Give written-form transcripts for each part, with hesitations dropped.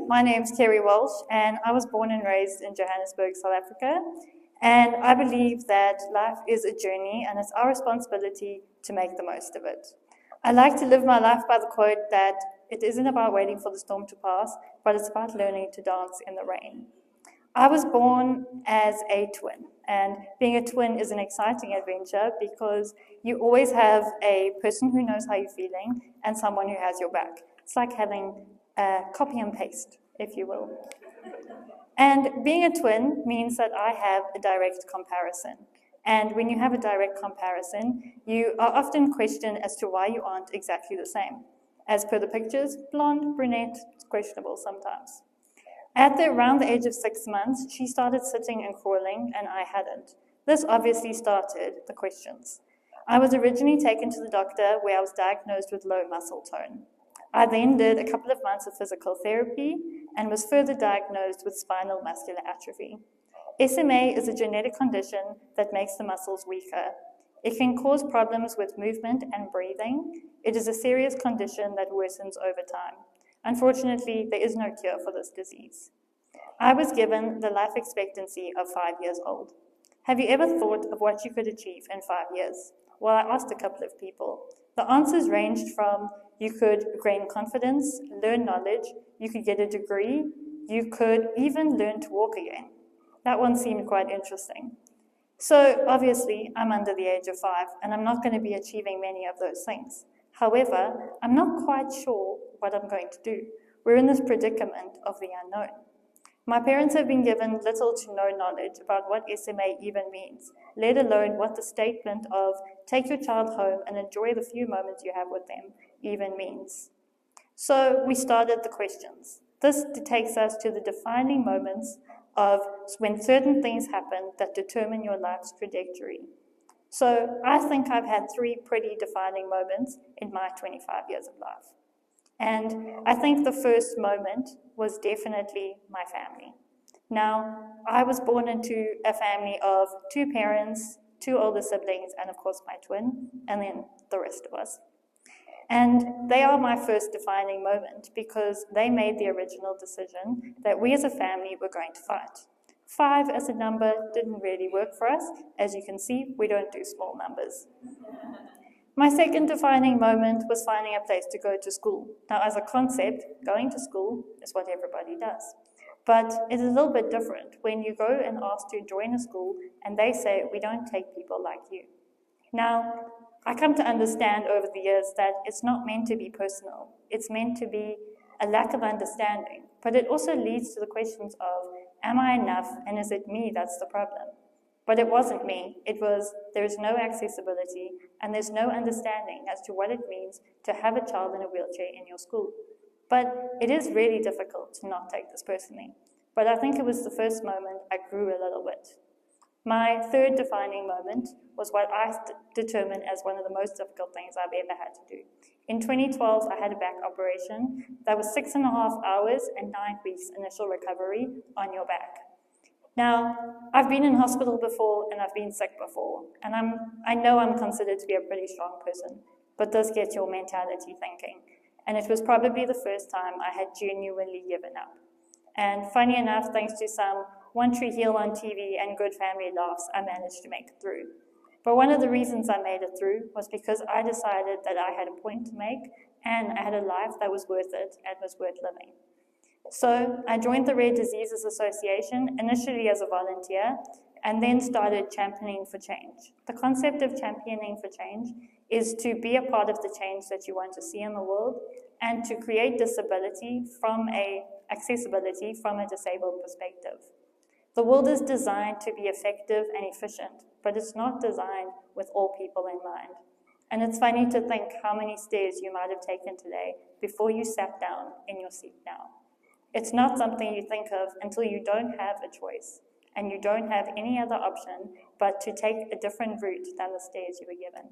My name's Kerry Walsh, and I was born and raised in Johannesburg, South Africa. And I believe that life is a journey, and it's our responsibility to make the most of it. I like to live my life by the quote that it isn't about waiting for the storm to pass, but it's about learning to dance in the rain. I was born as a twin, and being a twin is an exciting adventure because you always have a person who knows how you're feeling and someone who has your back. It's like having a copy and paste, if you will. And being a twin means that I have a direct comparison. And when you have a direct comparison, you are often questioned as to why you aren't exactly the same. As per the pictures, blonde, brunette, it's questionable sometimes. At around the age of 6 months, she started sitting and crawling, and I hadn't. This obviously started the questions. I was originally taken to the doctor where I was diagnosed with low muscle tone. I then did a couple of months of physical therapy and was further diagnosed with spinal muscular atrophy. SMA is a genetic condition that makes the muscles weaker. It can cause problems with movement and breathing. It is a serious condition that worsens over time. Unfortunately, there is no cure for this disease. I was given the life expectancy of 5 years old. Have you ever thought of what you could achieve in 5 years? Well, I asked a couple of people. The answers ranged from you could gain confidence, learn knowledge, you could get a degree, you could even learn to walk again. That one seemed quite interesting. So obviously, I'm under the age of 5, and I'm not going to be achieving many of those things. However, I'm not quite sure what I'm going to do. We're in this predicament of the unknown. My parents have been given little to no knowledge about what SMA even means, let alone what the statement of take your child home and enjoy the few moments you have with them even means. So we started the questions. This takes us to the defining moments of when certain things happen that determine your life's trajectory. So I think I've had 3 pretty defining moments in my 25 years of life. And I think the first moment was definitely my family. Now, I was born into a family of 2 parents, 2 older siblings, and of course my twin, and then the rest of us. And they are my first defining moment because they made the original decision that we as a family were going to fight. 5 as a number didn't really work for us. As you can see, we don't do small numbers. My second defining moment was finding a place to go to school. Now, as a concept, going to school is what everybody does. But it's a little bit different when you go and ask to join a school and they say, we don't take people like you. Now, I come to understand over the years that it's not meant to be personal. It's meant to be a lack of understanding. But it also leads to the questions of, am I enough and is it me that's the problem? But it wasn't me. It was, there's no accessibility and there's no understanding as to what it means to have a child in a wheelchair in your school. But it is really difficult to not take this personally. But I think it was the first moment I grew a little bit. My third defining moment was what I determined as one of the most difficult things I've ever had to do. In 2012, I had a back operation that was 6.5 hours and 9 weeks initial recovery on your back. Now, I've been in hospital before and I've been sick before, and I know I'm considered to be a pretty strong person, but this gets your mentality thinking. And it was probably the first time I had genuinely given up. And funny enough, thanks to some One Tree Hill on TV and good family laughs, I managed to make it through. But one of the reasons I made it through was because I decided that I had a point to make and I had a life that was worth it and was worth living. So I joined the Rare Diseases Association, initially as a volunteer, and then started championing for change. The concept of championing for change is to be a part of the change that you want to see in the world and to create accessibility from a disabled perspective. The world is designed to be effective and efficient, but it's not designed with all people in mind. And it's funny to think how many stairs you might have taken today before you sat down in your seat now. It's not something you think of until you don't have a choice and you don't have any other option but to take a different route than the stairs you were given.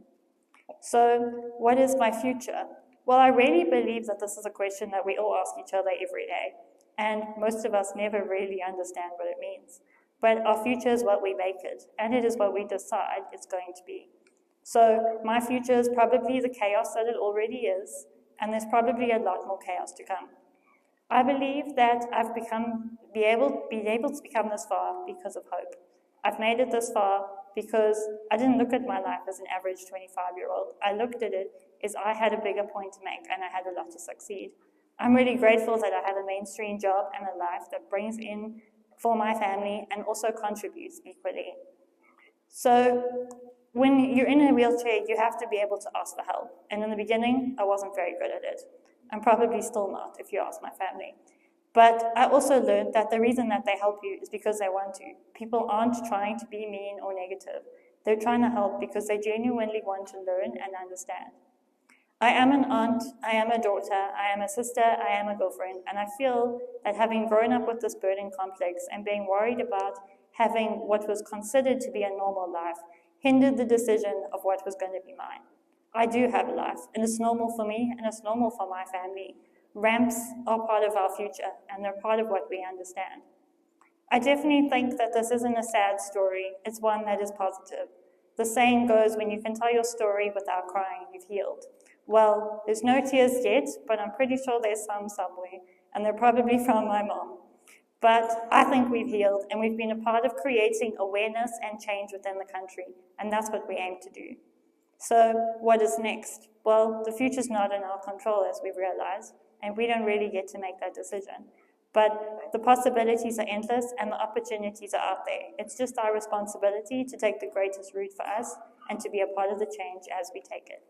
So, what is my future? Well, I really believe that this is a question that we all ask each other every day, and most of us never really understand what it means. But our future is what we make it, and it is what we decide it's going to be. So, my future is probably the chaos that it already is, and there's probably a lot more chaos to come. I believe that I've been able to become this far because of hope. I've made it this far because I didn't look at my life as an average 25-year-old. I looked at it as I had a bigger point to make and I had a lot to succeed. I'm really grateful that I have a mainstream job and a life that brings in for my family and also contributes equally. So when you're in a wheelchair, you have to be able to ask for help. And in the beginning, I wasn't very good at it. I'm probably still not, if you ask my family. But I also learned that the reason that they help you is because they want to. People aren't trying to be mean or negative. They're trying to help because they genuinely want to learn and understand. I am an aunt, I am a daughter, I am a sister, I am a girlfriend, and I feel that having grown up with this burden complex and being worried about having what was considered to be a normal life hindered the decision of what was going to be mine. I do have a life, and it's normal for me, and it's normal for my family. Ramps are part of our future, and they're part of what we understand. I definitely think that this isn't a sad story, it's one that is positive. The saying goes, when you can tell your story without crying, you've healed. Well, there's no tears yet, but I'm pretty sure there's some somewhere, and they're probably from my mom. But I think we've healed, and we've been a part of creating awareness and change within the country, and that's what we aim to do. So what is next? Well, the future's not in our control, as we've realized, and we don't really get to make that decision. But the possibilities are endless, and the opportunities are out there. It's just our responsibility to take the greatest route for us and to be a part of the change as we take it.